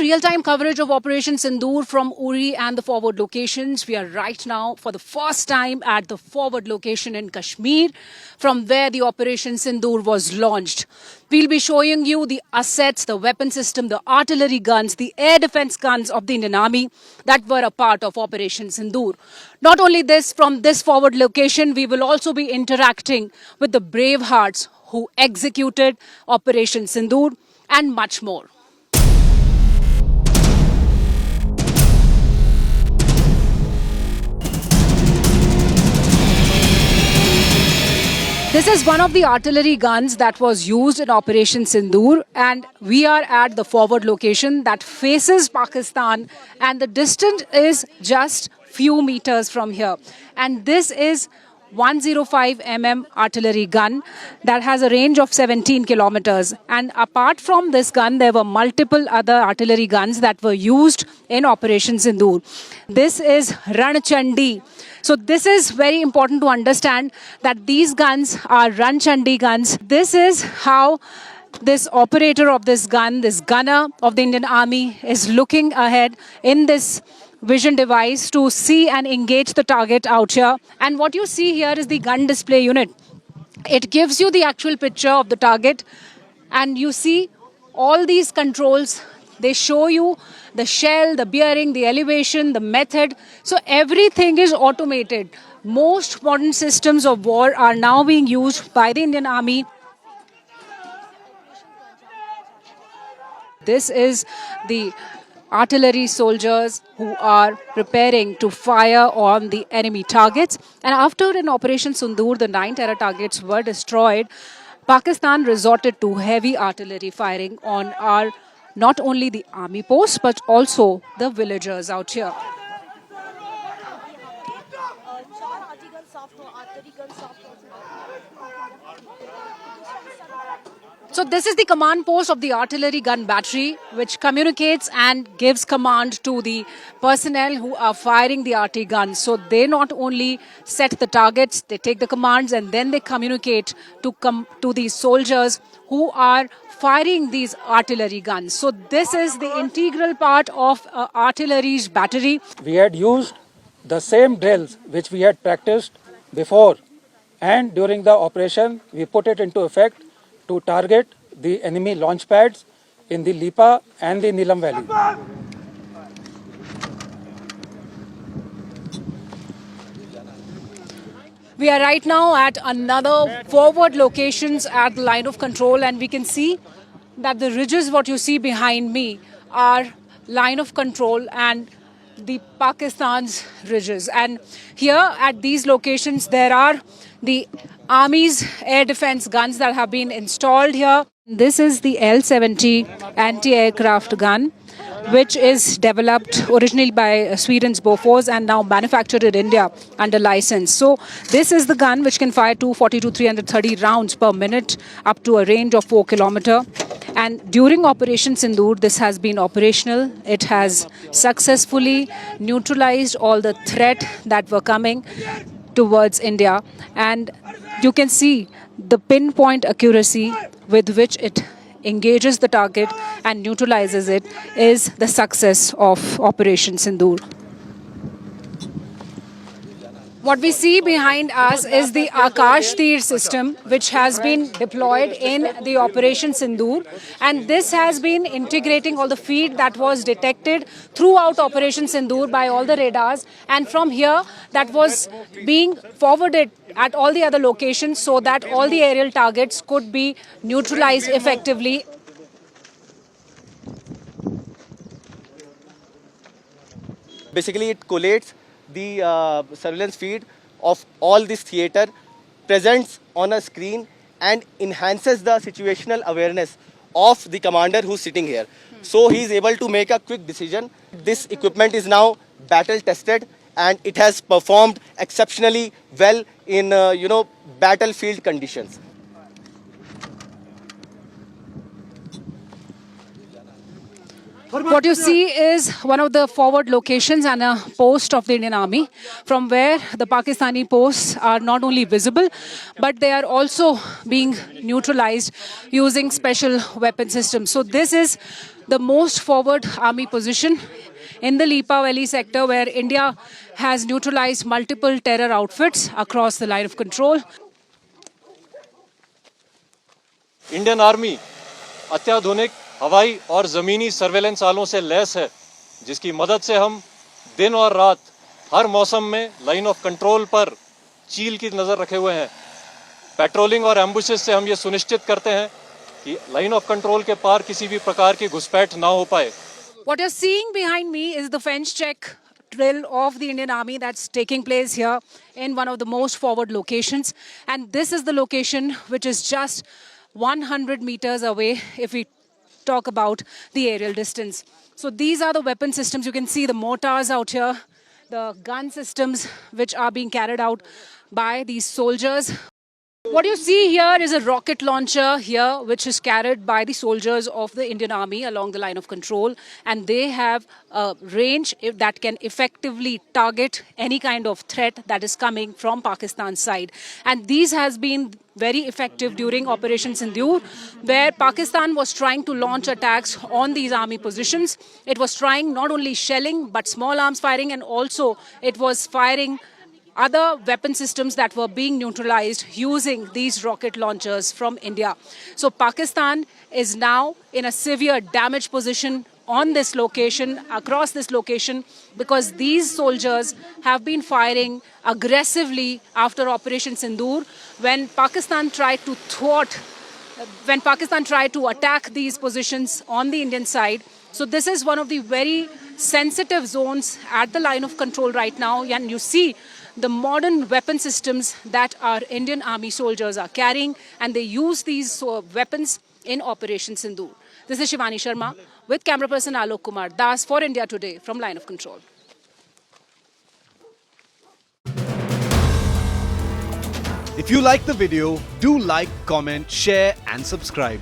real-time coverage of Operation Sindoor from Uri and the forward locations. We are right now for the first time at the forward location in Kashmir, from where the Operation Sindoor was launched. We'll be showing you the assets, the weapon system, the artillery guns, the air defense guns of the Indian Army that were a part of Operation Sindoor. Not only this, from this forward location, we will also be interacting with the brave hearts who executed Operation Sindoor and much more. This is one of the artillery guns that was used in Operation Sindoor, and we are at the forward location that faces Pakistan, and the distance is just few meters from here. And this is 105 artillery gun that has a range of 17 kilometers. And apart from this gun, there were multiple other artillery guns that were used in Operation Sindoor. This is Ranchandi. So this is very important to understand that these guns are Ranchandi guns. This is how this operator of this gun, this gunner of the Indian Army, is looking ahead in this vision device to see and engage the target out here. And what you see here is the gun display unit. It gives you the actual picture of the target, and you see all these controls. They show you the shell, the bearing, the elevation, the method. So everything is automated. Most modern systems of war are now being used by the Indian Army. This is the artillery soldiers who are preparing to fire on the enemy targets. And after in Operation Sindoor, the 9 terror targets were destroyed, Pakistan resorted to heavy artillery firing on our not only the army posts, but also the villagers out here. So this is the command post of the artillery gun battery, which communicates and gives command to the personnel who are firing the RT guns. So they not only set the targets, they take the commands, and then they communicate to the soldiers who are firing these artillery guns. So this is the integral part of artillery's battery. We had used the same drills which we had practiced before, and during the operation we put it into effect to target the enemy launch pads in the Lipa and the Neelam Valley. We are right now at another forward locations at the line of control, and we can see that the ridges, what you see behind me, are line of control and the Pakistan's ridges. And here at these locations, there are the Army's air defense guns that have been installed here. This is the L-70 anti-aircraft gun, which is developed originally by Sweden's Bofors and now manufactured in India under license. So this is the gun which can fire 240 to 330 rounds per minute up to a range of 4 kilometers. And during Operation Sindoor, this has been operational. It has successfully neutralized all the threat that were coming towards India. And you can see the pinpoint accuracy with which it engages the target and neutralizes it is the success of Operation Sindoor. What we see behind us is the Akash Tir system, which has been deployed in the Operation Sindoor, and this has been integrating all the feed that was detected throughout Operation Sindoor by all the radars, and from here that was being forwarded at all the other locations so that all the aerial targets could be neutralized effectively. Basically, it collates the surveillance feed of all this theatre, presents on a screen and enhances the situational awareness of the commander who's sitting here. So he is able to make a quick decision. This equipment is now battle tested and it has performed exceptionally well in battlefield conditions. What you see is one of the forward locations and a post of the Indian Army, from where the Pakistani posts are not only visible, but they are also being neutralized using special weapon systems. So this is the most forward army position in the Lipa Valley sector, where India has neutralized multiple terror outfits across the line of control. Indian army अत्याधुनिक हवाई और ज़मीनी surveillance आलों से lace है, जिसकी मदद से हम दिन और रात हर मौसम में लाइन ऑफ कंट्रोल पर चील की नज़र रखे हुए हैं। पेट्रोलिंग और एम्बुशेस से हम ये सुनिश्चित करते हैं कि लाइन ऑफ कंट्रोल के पार किसी भी प्रकार की घुसपैठ ना हो पाए। What you're seeing behind me is the fence check drill of the Indian Army that's taking place here in one of the most forward locations. And this is the location which is just 100 meters away if we talk about the aerial distance. So these are the weapon systems. You can see the mortars out here, the gun systems which are being carried out by these soldiers. What you see here is a rocket launcher here, which is carried by the soldiers of the Indian Army along the line of control. And they have a range that can effectively target any kind of threat that is coming from Pakistan's side. And these has been very effective during Operation Sindoor, where Pakistan was trying to launch attacks on these army positions. It was trying not only shelling, but small arms firing, and also it was firing other weapon systems that were being neutralized using these rocket launchers from India. So Pakistan is now in a severe damage position on this location, across this location, because these soldiers have been firing aggressively after Operation Sindoor when Pakistan tried to attack these positions on the Indian side. So this is one of the very sensitive zones at the line of control right now, and you see the modern weapon systems that our Indian Army soldiers are carrying, and they use these weapons in Operation Sindoor. This is Shivani Sharma with camera person Alok Kumar Das for India Today from Line of Control. If you like the video, do like, comment, share and subscribe.